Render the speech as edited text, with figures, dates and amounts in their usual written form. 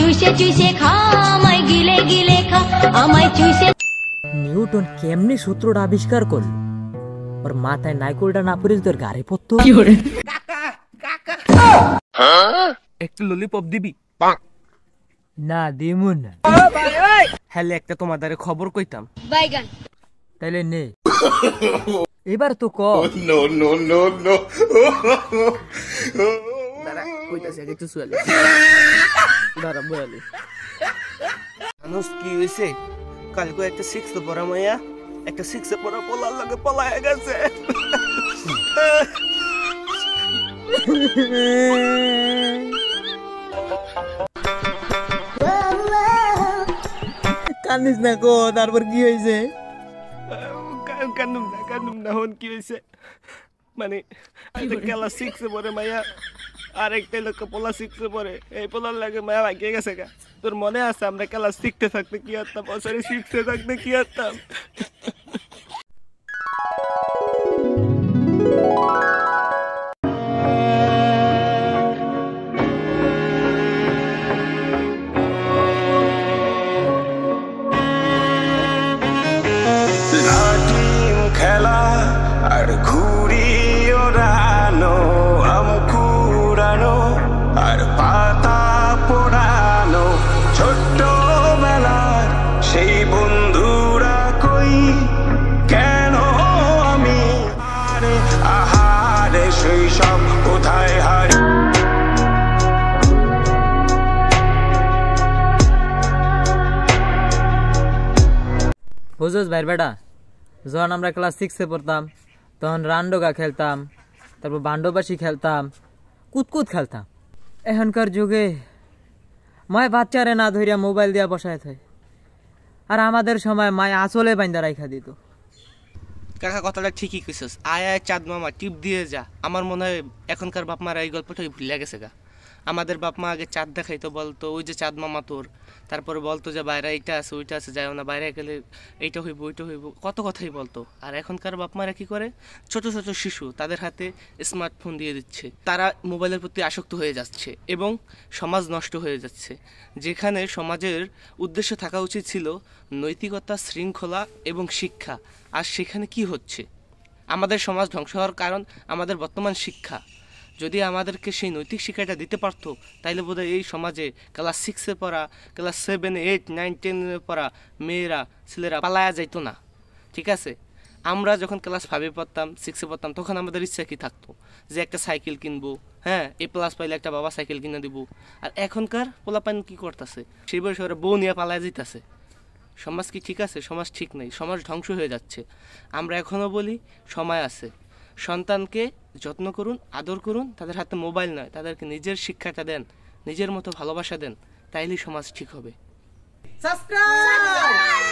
চুষে চুষে খা, আমায় গিলে গিলে খা, আমায় চুষে। নিউটন কেমনে সূত্রটা আবিষ্কার করলো? ওর মাথায় নাইকলটা না পড়ে তোর গাড়ি পড়তো। একটু ললিপপ দিবি? না দিমু না। হ্যালে একটা তোমাদের খবর কইতাম। বাইগান। তাইলে নে। এবার তো ক। No, no, no, no. দাঁড়া কইতাছি আগে চুষু আলি। দাঁড়া বয়ালি। মানুষ কি হইছে? কালকে একটা 6 পড়া মাইয়া একটা 6 পড়া পোলার লাগে পলায় গেছে। কান্দিস না কো, তারপর কি হয়েছে? কানুম না হন কি হয়েছে মানে ক্লাস 6 পড়ে মাইয়া আর একটা লোক পোলা 6 পড়ে, এই পোলার লাগে মায়া ভাগিয়ে গেছে গা। তোর মনে আছে আমরা ক্লাস 6 থাকতে কি হতাম, বছরে 6 থাকতে কি হতাম? খেলা আর ঘুরি ওড়ানো, আম কুড়ানো আর পাতা পোড়ানো, ছোট্ট বেলার সেই বন্ধুরা কই, কেন আমি আরে আহারে সেই সব কোথায় হারি। বুঝোস ভাই বেটা, যখন আমরা ক্লাস 6 পড়তাম তখন রানডোগা খেলতাম, তারপর বান্ডবাসী খেলতাম, কুতকুত খেলতাম। এখনকার যুগে মায় বাচ্চারে না ধরিয়া মোবাইল দিয়া বসায় থাকে, আর আমাদের সময় মায় আঁচলে বাইন্দা রাইখা দিত। কাকা কথাটা ঠিকই কইছস। আয় আয় চাঁদ মামা টিপ দিয়ে যা। আমার মনে হয় এখনকার বাপ মারা এই গল্পটাই ভুলে গেছে গা। আমাদের বাপ মা আগে চাঁদ দেখাইতো, বলতো ওই যে চাঁদ মামা তোর, তারপরে বলতো যে বাইরে এইটা আছে ওইটা আছে, যাইও না বাইরে গেলে এইটা হইব ওইটা হইব, কত কথাই বলতো। আর এখনকার বাপ মারা কি করে, ছোট ছোট শিশু তাদের হাতে স্মার্টফোন দিয়ে দিচ্ছে, তারা মোবাইলের প্রতি আসক্ত হয়ে যাচ্ছে এবং সমাজ নষ্ট হয়ে যাচ্ছে। যেখানে সমাজের উদ্দেশ্য থাকা উচিত ছিল নৈতিকতা, শৃঙ্খলা এবং শিক্ষা, আর সেখানে কি হচ্ছে? আমাদের সমাজ ধ্বংস হওয়ার কারণ আমাদের বর্তমান শিক্ষা। যদি আমাদেরকে সেই নৈতিক শিক্ষাটা দিতে পারতো, তাইলে বোধহয় এই সমাজে ক্লাস 6 পড়া, ক্লাস 7, 8, 9, 10 পড়া মেয়েরা ছেলেরা পালায়া যাইতো না। ঠিক আছে, আমরা যখন ক্লাস 5 পড়তাম, 6 পড়তাম, তখন আমাদের ইচ্ছা কি থাকতো যে একটা সাইকেল কিনবো, হ্যাঁ A+ পাইলে একটা বাবা সাইকেল কিনে দিব। আর এখনকার পোলাপান কি করতেছে, সেই বয়সে ওরা বউ নিয়ে পালায়া যাইতেছে। সমাজ কি ঠিক আছে? সমাজ ঠিক নেই, সমাজ ধ্বংস হয়ে যাচ্ছে। আমরা এখনও বলি সময় আছে, সন্তানকে যত্ন করুন, আদর করুন, তাদের হাতে মোবাইল নয়, তাদেরকে নিজের শিক্ষাটা দেন, নিজের মতো ভালোবাসা দেন, তাইলেই সমাজ ঠিক হবে। সাবস্ক্রাইব।